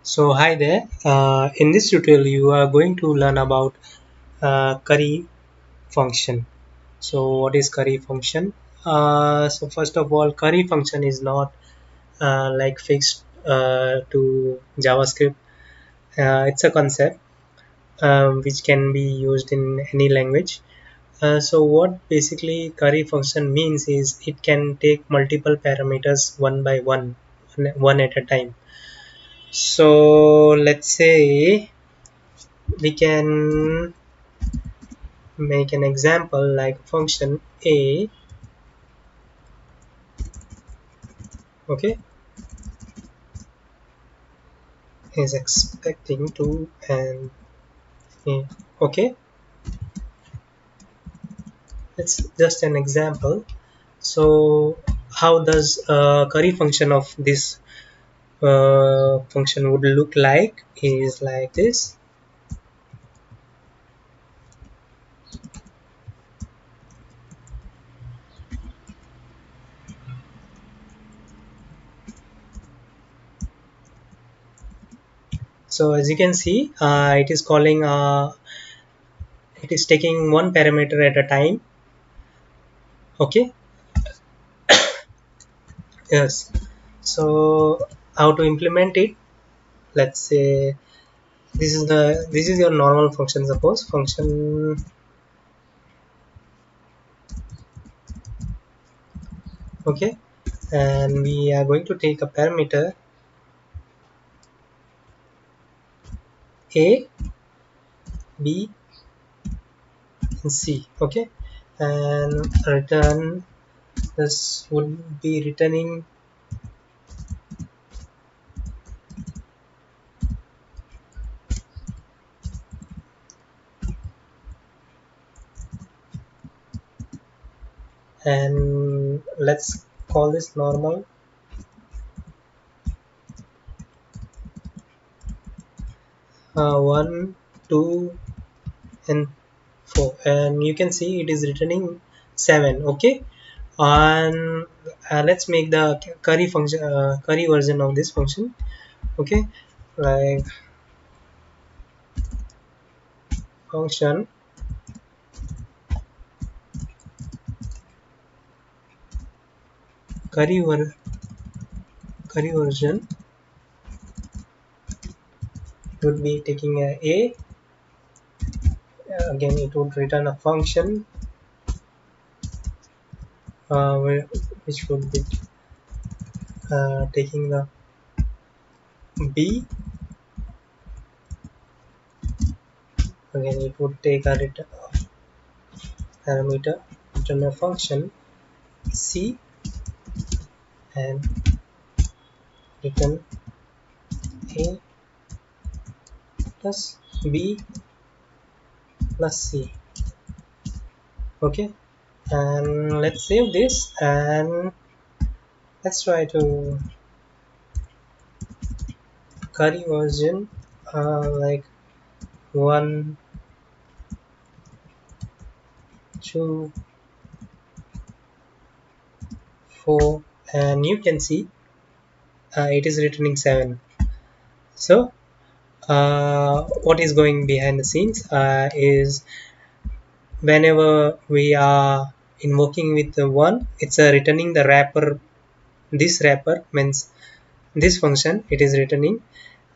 So hi there. In this tutorial, you are going to learn about curry function. So what is curry function? So first of all, curry function is not like fixed to JavaScript. It's a concept which can be used in any language. So what basically curry function means is it can take multiple parameters one by one at a time. So let's say we can make an example like function a, okay, is expecting to and okay, it's just an example. So how does curry function of this function would look like is like this. So as you can see, it is taking one parameter at a time. Okay, yes. So how to implement it? Let's say this is your normal function. Suppose function, okay, and we are going to take a parameter a, b, and c, okay, and return, this would be returning and let's call this normal, 1 2 and 4, and you can see it is returning 7, okay. And let's make the curry version of this function, okay, like function curry ver curry version would be taking a, again it would return a function which would be taking the b, again it would take a return parameter, return a function c, and return a plus b plus c, okay. And let's save this and let's try to curry version, like 1 2 4, and you can see it is returning 7. So what is going behind the scenes is whenever we are invoking with the one, it's returning the wrapper. This wrapper means this function it is returning,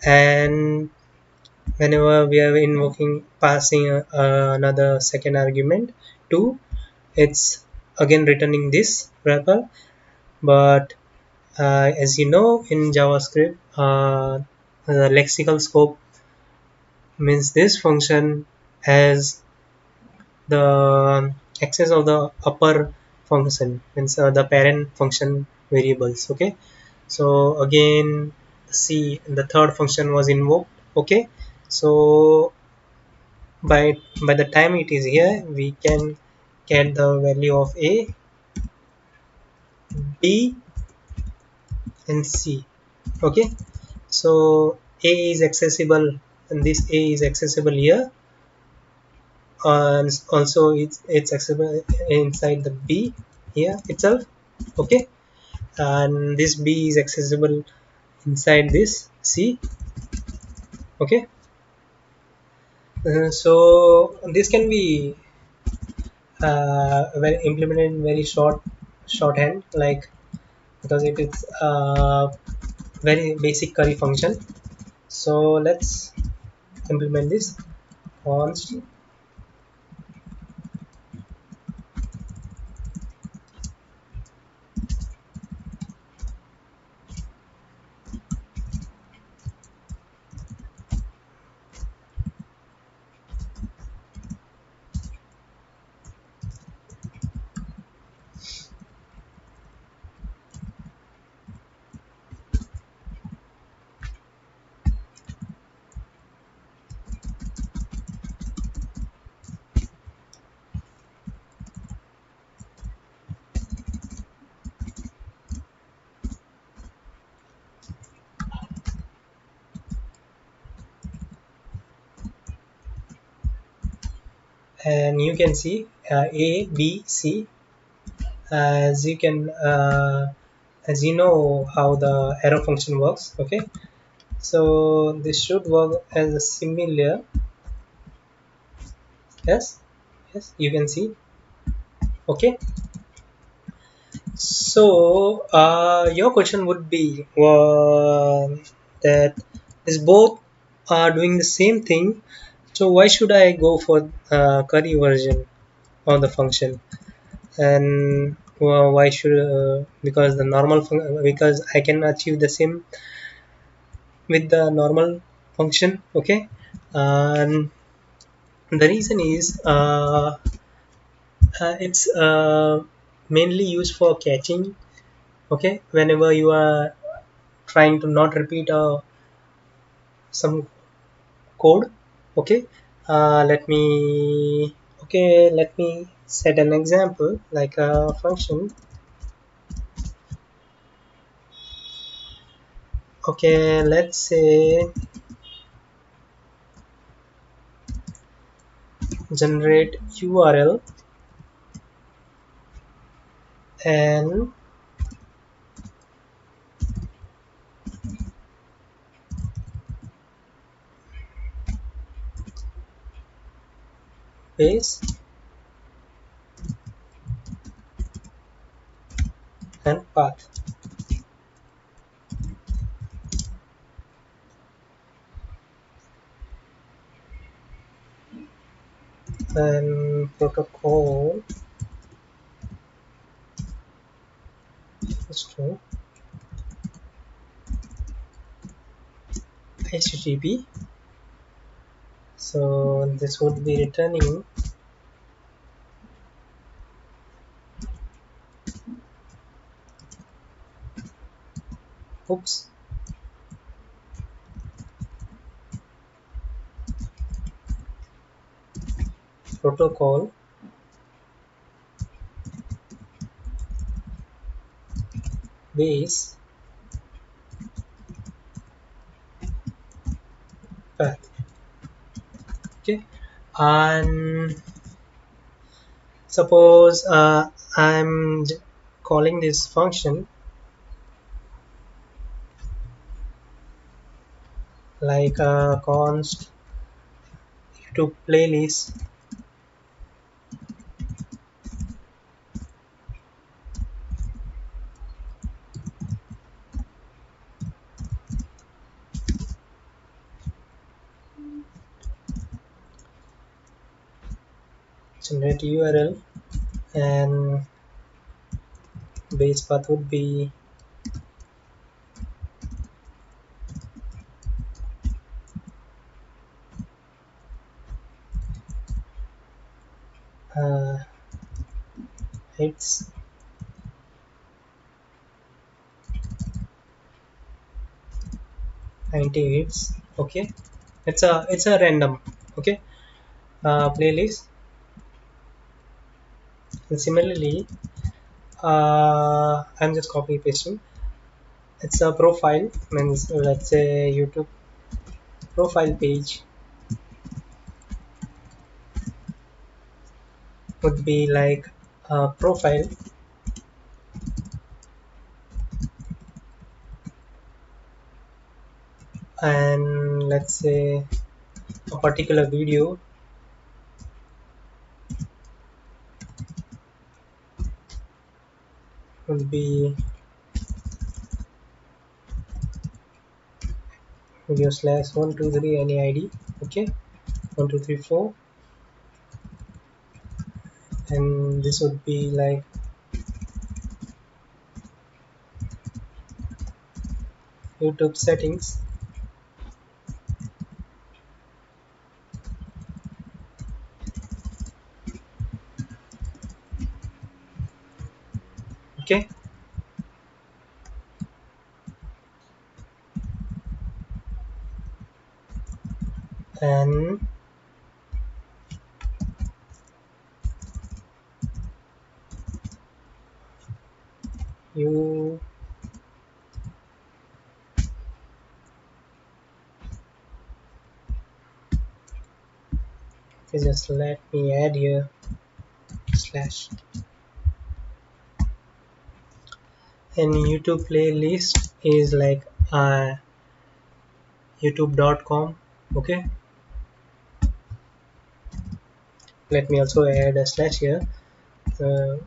and whenever we are invoking passing another second argument 2, it's again returning this wrapper. But as you know, in JavaScript, the lexical scope means this function has the access of the upper function, means the parent function variables, okay. So again, see, the third function was invoked, okay. So by the time it is here, we can get the value of a, b, and c, okay. So a is accessible, and this a is accessible here, and also it's accessible inside the b here itself, okay. And this b is accessible inside this c, Okay. So this can be implemented in very shorthand, like, because it is very basic curry function. So let's implement this const, and you can see A, B, C. As you can, as you know how the arrow function works. Okay, so this should work as a similar. Yes, yes, you can see. Okay, so your question would be that is both are doing the same thing. So why should I go for curry version of the function? And why should because the normal because I can achieve the same with the normal function. Okay, and the reason is it's mainly used for catching. Okay, whenever you are trying to not repeat some code. Okay, let me set an example like a function. Okay, let's say generate URL and base and path and protocol is to HTTP. So this would be returning, oops, protocol base path. Okay, and suppose I'm calling this function like const YouTube playlist generate URL and base path would be uh, it's 98. Okay, it's a random. Okay, playlist. And similarly, I'm just copy pasting. It's a profile, means let's say YouTube profile page would be like profile and let's say a particular video would be video slash 123 any id. Okay, 1234, and this would be like YouTube settings. Okay, and you okay, just let me add here slash, and YouTube playlist is like youtube.com. Okay, let me also add a slash here, uh,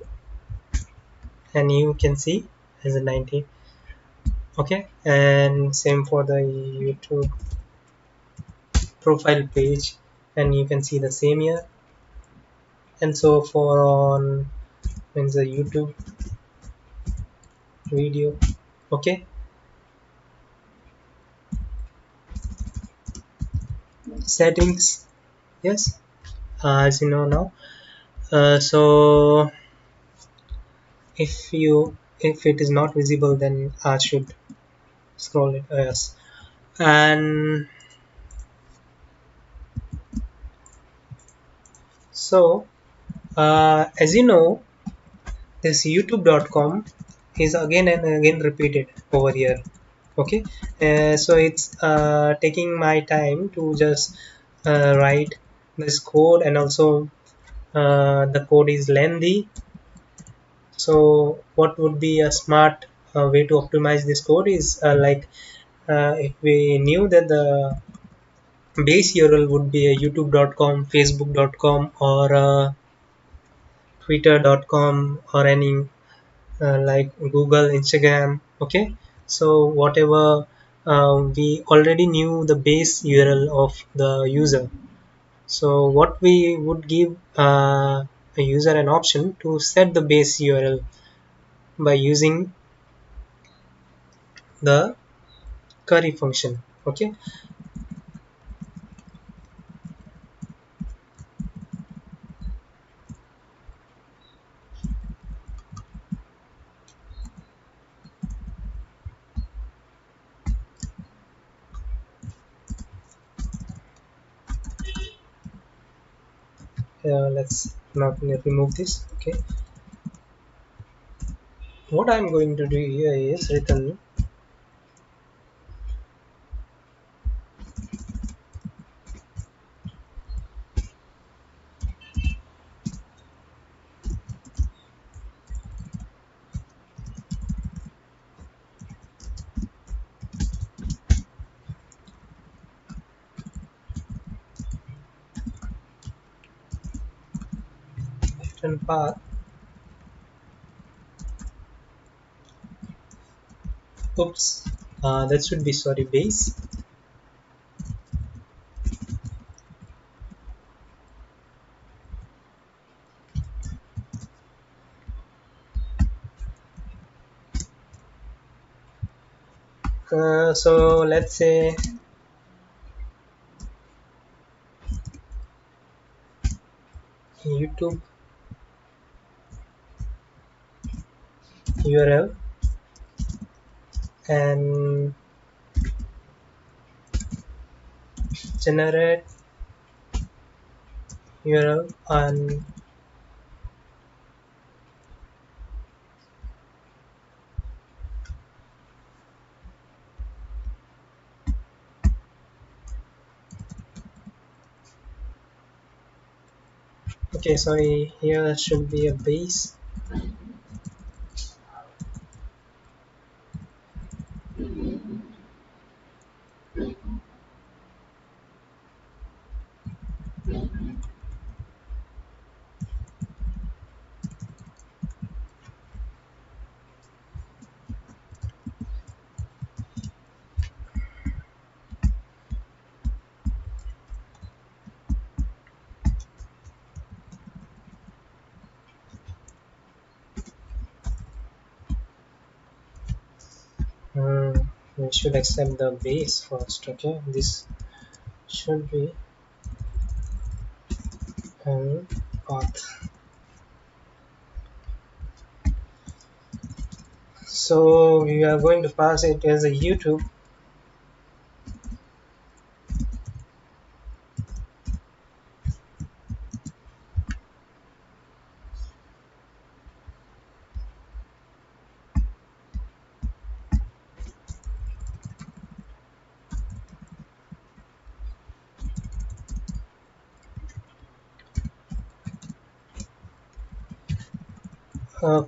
and you can see as a 90. Okay, and same for the YouTube profile page, and you can see the same here. And so for on means the YouTube video. Okay, settings, yes, as you know now. So if it is not visible, then I should scroll it. Yes, and so as you know, this youtube.com is again and again repeated over here. Okay, so it's taking my time to just write this code, and also the code is lengthy. So what would be a smart way to optimize this code is like if we knew that the base URL would be a youtube.com, facebook.com, or twitter.com, or any like Google, Instagram. Okay, so whatever we already knew the base URL of the user. So what we would give a user an option to set the base URL by using the query function. Okay, let's not remove this. Okay, what I'm going to do here is return return path. Oops, that should be sorry base. So let's say YouTube URL and generate URL. And okay, sorry, here should be a base. should accept the base first. Okay, this should be path. So we are going to pass it as a YouTube.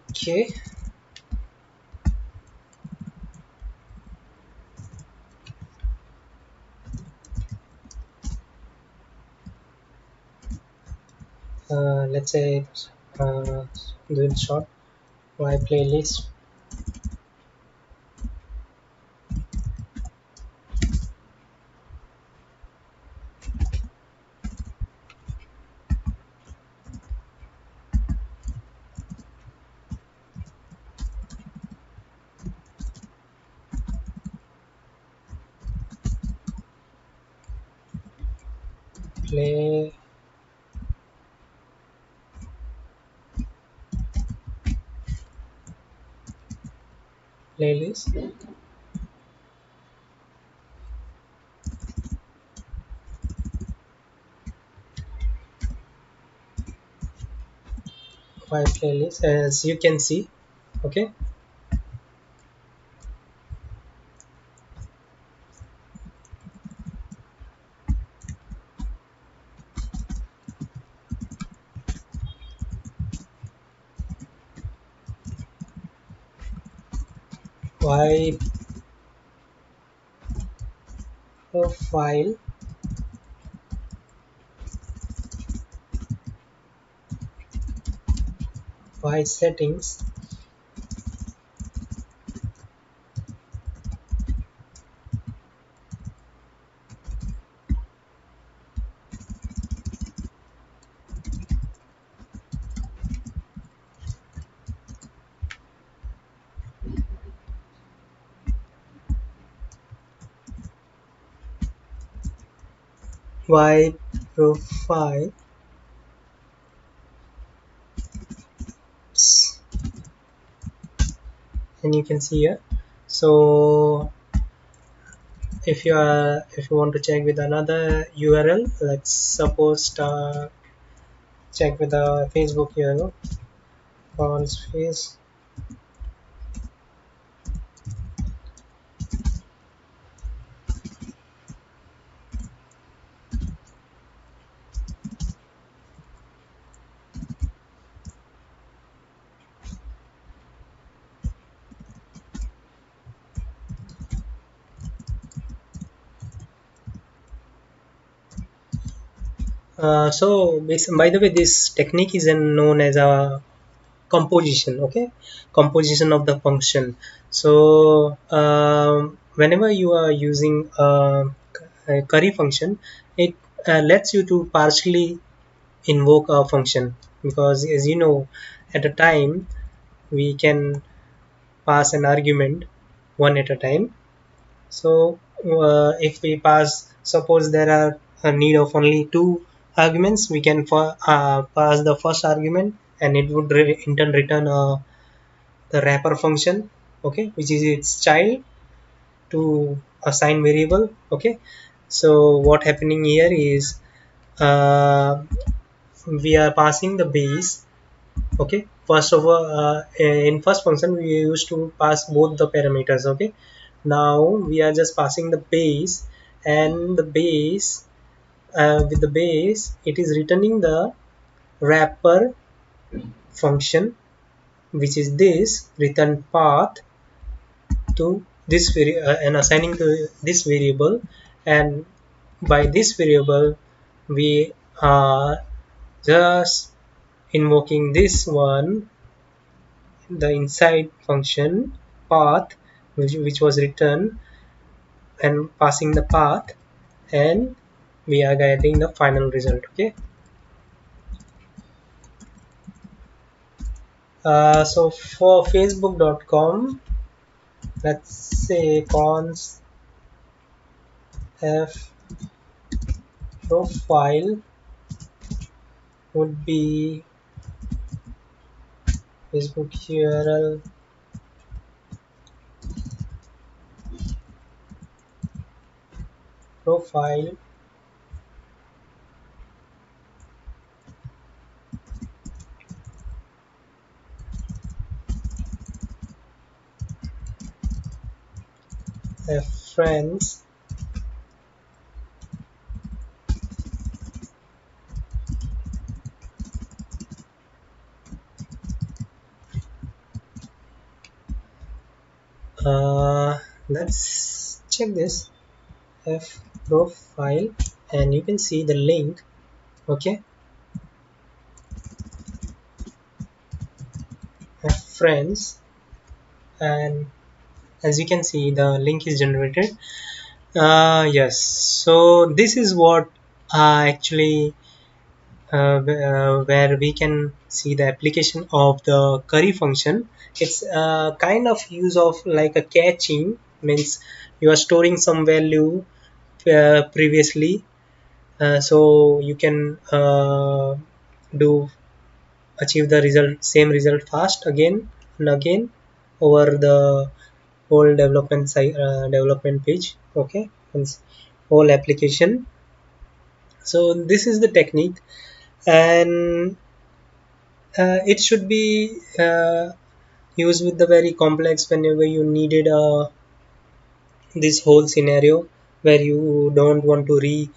Okay, let's say do it short. My playlist. Play playlist. My playlist, as you can see. Okay, y profile, y settings, y profile, and you can see here. So if you want to check with another URL, let's suppose check with the Facebook URL. On face. By the way, this technique is known as a composition. Okay, composition of the function. So whenever you are using a curry function, it lets you to partially invoke a function, because as you know, at a time we can pass an argument one at a time. So if we pass, suppose there are a need of only two arguments, we can pass the first argument, and it would in turn return the wrapper function, okay, which is its child to assign variable. Okay, so what happening here is we are passing the base. Okay, first of all, in first function we used to pass both the parameters. Okay, now we are just passing the base, and the base, with the base it is returning the wrapper function, which is this return path to this and assigning to this variable. And by this variable we are just invoking this one, the inside function path, which was returned, and passing the path, and we are getting the final result. Okay, so for facebook.com, let's say cons f profile would be Facebook URL profile friends let's check this f profile and you can see the link. Okay, f friends, and as you can see the link is generated. Yes, so this is what actually where we can see the application of the curry function. It's a kind of use of like a caching, means you are storing some value previously, so you can do achieve the result, same result fast again and again over the whole development site, development page. Okay, means whole application. So this is the technique, and it should be used with the very complex whenever you needed this whole scenario where you don't want to re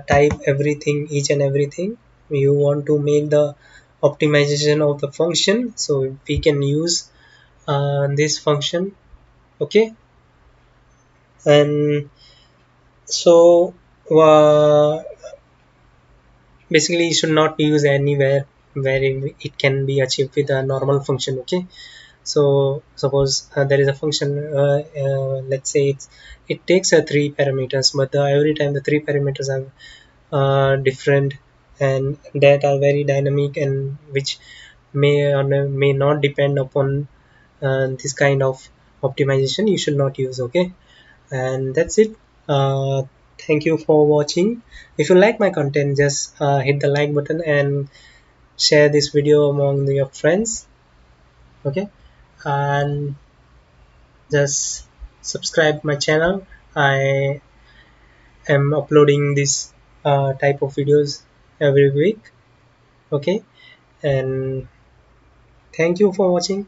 type everything, each and everything. You want to make the optimization of the function, so we can use this function. Okay, and so uh, basically you should not use anywhere where it can be achieved with a normal function. Okay, so suppose there is a function, let's say it takes a three parameters, but every time the three parameters are different and that are very dynamic and which may or may not depend upon this kind of optimization, you should not use. Okay, and that's it. Thank you for watching. If you like my content, just hit the like button and share this video among your friends. Okay, and just subscribe my channel. I am uploading this type of videos every week. Okay, and thank you for watching.